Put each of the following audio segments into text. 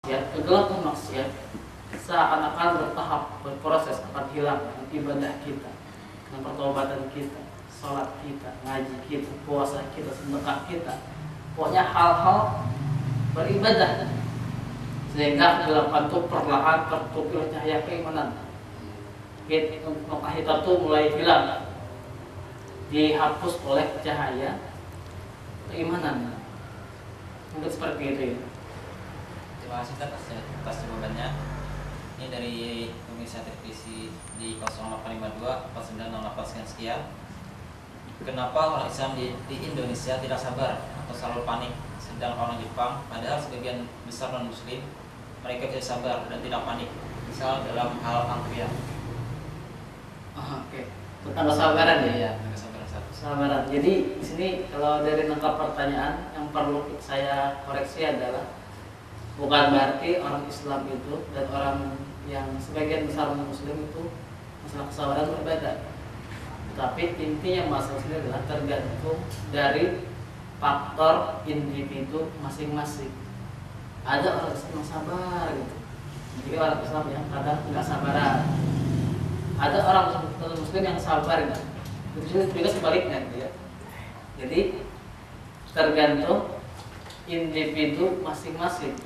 Ya, kegelapan maksiat seakan-akan bertahap, berproses akan hilang dengan ibadah kita, dengan pertobatan kita, sholat kita, ngaji kita, puasa kita, sedekah kita, pokoknya hal-hal beribadah, sehingga kegelapan itu perlahan tertutupi oleh cahaya keimanan. Maka hitam itu mulai hilang, dihapus oleh cahaya keimanan. Mungkin seperti itu ya. Terima kasih atas jawabannya. Ini dari pemirsa televisi di 0852 4908 sekian. Kenapa orang Islam di Indonesia tidak sabar atau selalu panik, sedang orang Jepang padahal sebagian besar non Muslim mereka bisa sabar dan tidak panik, misal dalam hal antrian. Oke. Tentang kesabaran ya. Iya, kesabaran satu. Kesabaran. Jadi di sini kalau dari nangkap pertanyaan yang perlu saya koreksi adalah bukan berarti orang Islam itu dan orang yang sebagian besar non Muslim itu masalah kesabaran berbeda. Tapi intinya masalah ini adalah tergantung dari faktor individu masing-masing. Ada orang Islam yang sabar gitu, jadi orang Islam yang kadang nggak sabaran. Ada orang Muslim yang sabar gitu. Itu juga sebaliknya gitu ya. Jadi tergantung individu masing-masing,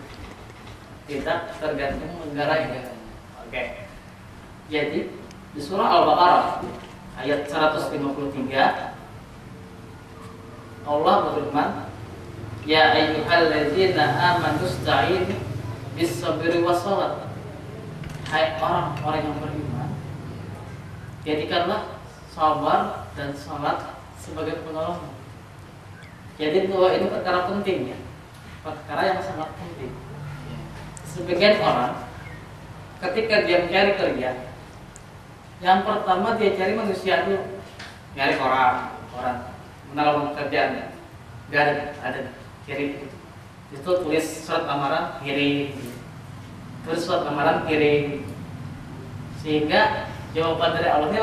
tidak tergantung negaranya. Oke. Jadi di surah Al-Baqarah ayat 153 Allah berfirman, ya ayyuhalladzina amanu ista'inu bis-sabri was-shalah. Hai orang-orang yang beriman, jadikanlah sabar dan salat sebagai penolong. Jadi dua ini perkara penting ya, perkara yang sangat penting. Sebagian orang ketika dia mencari kerja, yang pertama dia cari manusia dulu, nyari orang menawarkan kerjaan, gak ada kirim. Itu tulis surat lamaran kirim, tulis surat lamaran kirim, sehingga jawaban dari Allah ini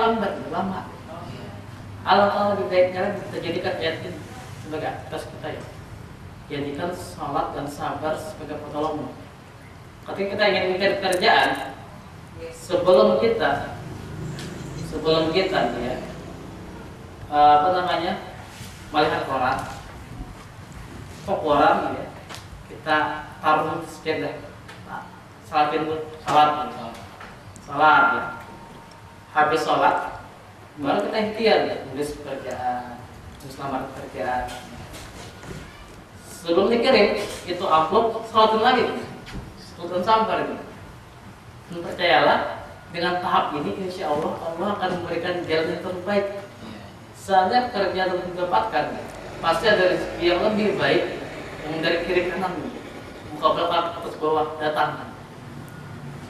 lama. Allah lebih baiknya kita jadikan ayat ini sebagai atas kita ya. Jadikan salat dan sabar sebagai pertolongan. Ketika kita ingin mencari kerjaan, sebelum kita ya, melihat koran, ya, kita taruh sejadah, salatin dulu, salat ya. Habis salat, baru kita ikhtiar ya, tulis pekerjaan, tulis lamar pekerjaan. Sebelum dikirim, itu upload, salatin lagi, salatin sabar gitu. Dan percayalah, dengan tahap ini insya Allah akan memberikan jalan yang terbaik. Saatnya kerja yang didapatkan pasti ada rezeki yang lebih baik yang dari kiri kanan, buka belakang atas bawah datang.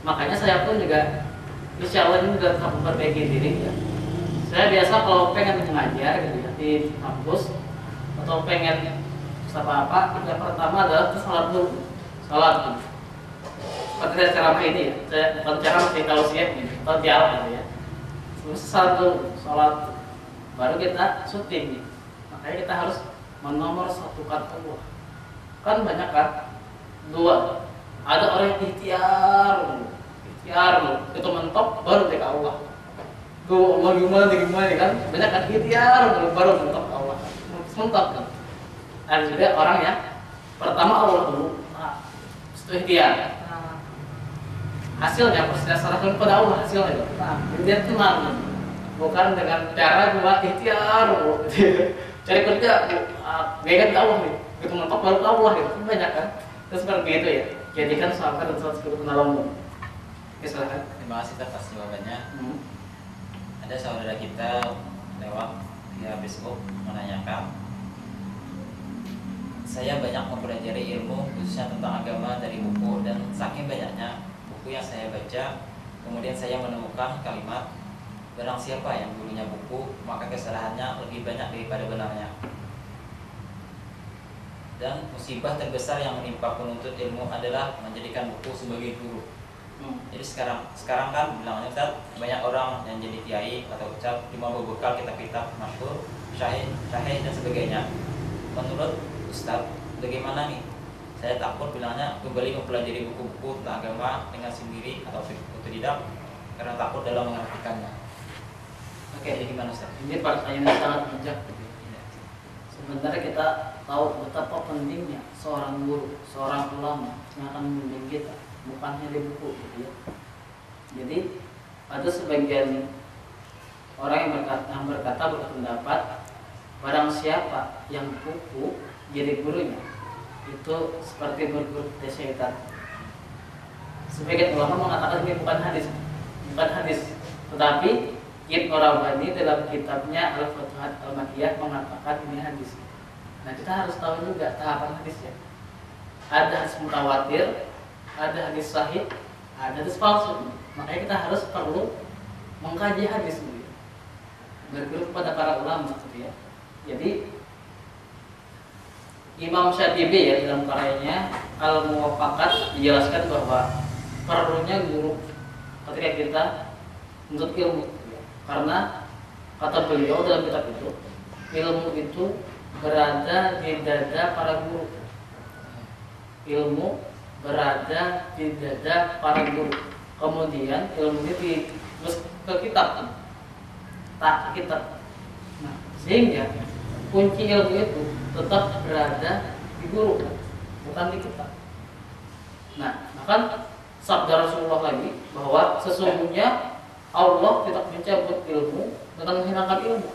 Makanya saya pun juga insya Allah ini juga tetap memperbaiki diri ya. Saya biasa kalau pengen mengajar gitu ya, di kampus atau pengen apa yang pertama adalah salat dulu. Seperti saya ceramah ini ya, saya bukan ceramah di tausiah gitu, atau dialog gitu ya. Salat baru kita syuting nih. Makanya kita harus menomor satukan Allah. Kan banyak kan? Dua. Ada orang yang ikhtiar itu mentok baru ke Allah. Tuh mau gimana kan? Banyak kan ikhtiar baru mentok ke Allah. Mentok kan? Ada juga orang yang pertama Allah dulu, setelah ikhtiar. Hasilnya proses serahkan kepada Allah hasilnya. Nah, dia tenang. Bukan dengan cara buat ikhtiar, cari kerja, gaya ke Allah nih, itu mentok baru ke Allah gitu, banyak kan? Terus seperti itu ya. Jadikan sabar dan salat sebagai penolongmu. Oke, silakan. Terima kasih atas jawabannya. Ada saudara kita lewat via Facebook menanyakan, saya banyak mempelajari ilmu khususnya tentang agama dari buku, dan saking banyaknya buku yang saya baca, kemudian saya menemukan kalimat, barang siapa yang dulunya buku, maka kesalahannya lebih banyak daripada benarnya. Dan musibah terbesar yang menimpa penuntut ilmu adalah menjadikan buku sebagai guru. Jadi sekarang kan bilangnya Ustaz, banyak orang yang jadi kiai atau ustaz cuma berbekal kitab-kitab masyhur, syahih dan sebagainya. Menurut Ustaz, bagaimana nih Saya takut bilangnya kembali mempelajari buku-buku tentang agama dengan sendiri atau otodidak karena takut dalam mengartikannya. Oke, Jadi gimana Ustaz? ini pertanyaan yang sangat bijak. Sebenarnya kita tahu betapa pentingnya seorang guru, seorang ulama yang akan membimbing kita, bukan hanya di buku, gitu ya. Jadi ada sebagian orang yang berkata berpendapat barang siapa yang kuku jadi gurunya itu seperti berguru syaitan. Sebagian ulama mengatakan ini bukan hadis, tetapi Ibnu Rawani dalam kitabnya Al-Futuhat Al-Makkiyah mengatakan ini hadis. Nah, kita harus tahu juga tahapan hadisnya. Ada hadis mutawatir, ada hadis sahih, ada hadis palsu. Makanya kita harus perlu mengkaji hadis gitu. Berguru kepada para ulama gitu ya. Jadi Imam Syatibi ya dalam karyanya Al-Muwaffaqat dijelaskan bahwa perlunya guru ketika kita untuk ilmu. Karena kata beliau dalam kitab itu, ilmu itu berada di dada para guru. Ilmu berada di dada para guru. Kemudian ilmu ini terus ke kitab, tak ke kitab. Nah, sehingga kunci ilmu itu tetap berada di guru, bukan di kitab. Nah, bahkan sabda Rasulullah lagi bahwa sesungguhnya Allah tidak mencabut ilmu dengan menghilangkan ilmu,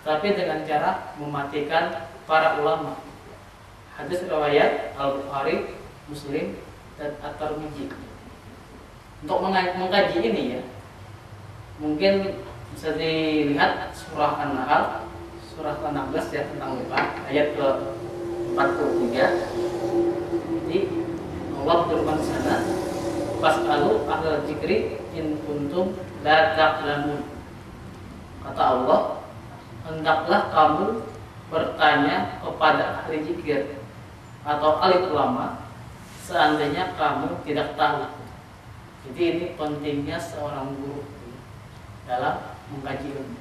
tapi dengan cara mematikan para ulama. Hadis riwayat Al-Bukhari, Muslim, dan At-Tirmidzi. Untuk mengkaji ini ya, mungkin bisa dilihat surah An-Nahl, surah ke-16 ya tentang lupa, ayat ke-43. Jadi Allah berfirman di sana, "Fas'alu ahlal dzikri in kuntum la ta'lamun." Kata Allah, hendaklah kamu bertanya kepada ahli zikir atau ahli ulama seandainya kamu tidak tahu. Jadi ini pentingnya seorang guru dalam mengkaji ilmu.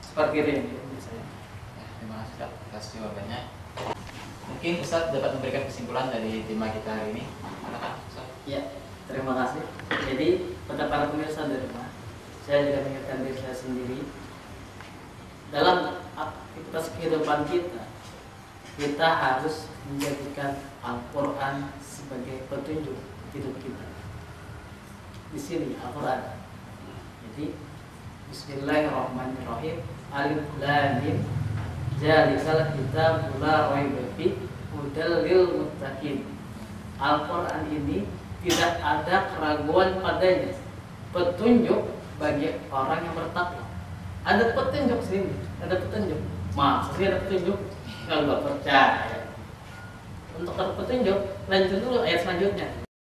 Seperti ini misalnya. Terima kasih Ustaz atas jawabannya. Mungkin Ustaz dapat memberikan kesimpulan dari tema kita hari ini. Silakan Ustaz. Ya, terima kasih. Jadi pada para pemirsa di rumah, saya juga mengingatkan diri saya sendiri dalam aktivitas kehidupan kita harus menjadikan Al-Quran sebagai petunjuk hidup kita. Di sini Al-Quran. Jadi Bismillahirrahmanirrahim. Alif Lam Mim. Zalikal kitabul la raiba fihi hudal lil muttaqin. Al-Quran ini tidak ada keraguan padanya, petunjuk bagi orang yang bertakwa. Ada petunjuk sini, ada petunjuk. Maksudnya ada petunjuk, kalau nggak percaya. Untuk ada petunjuk, lanjut dulu ayat selanjutnya.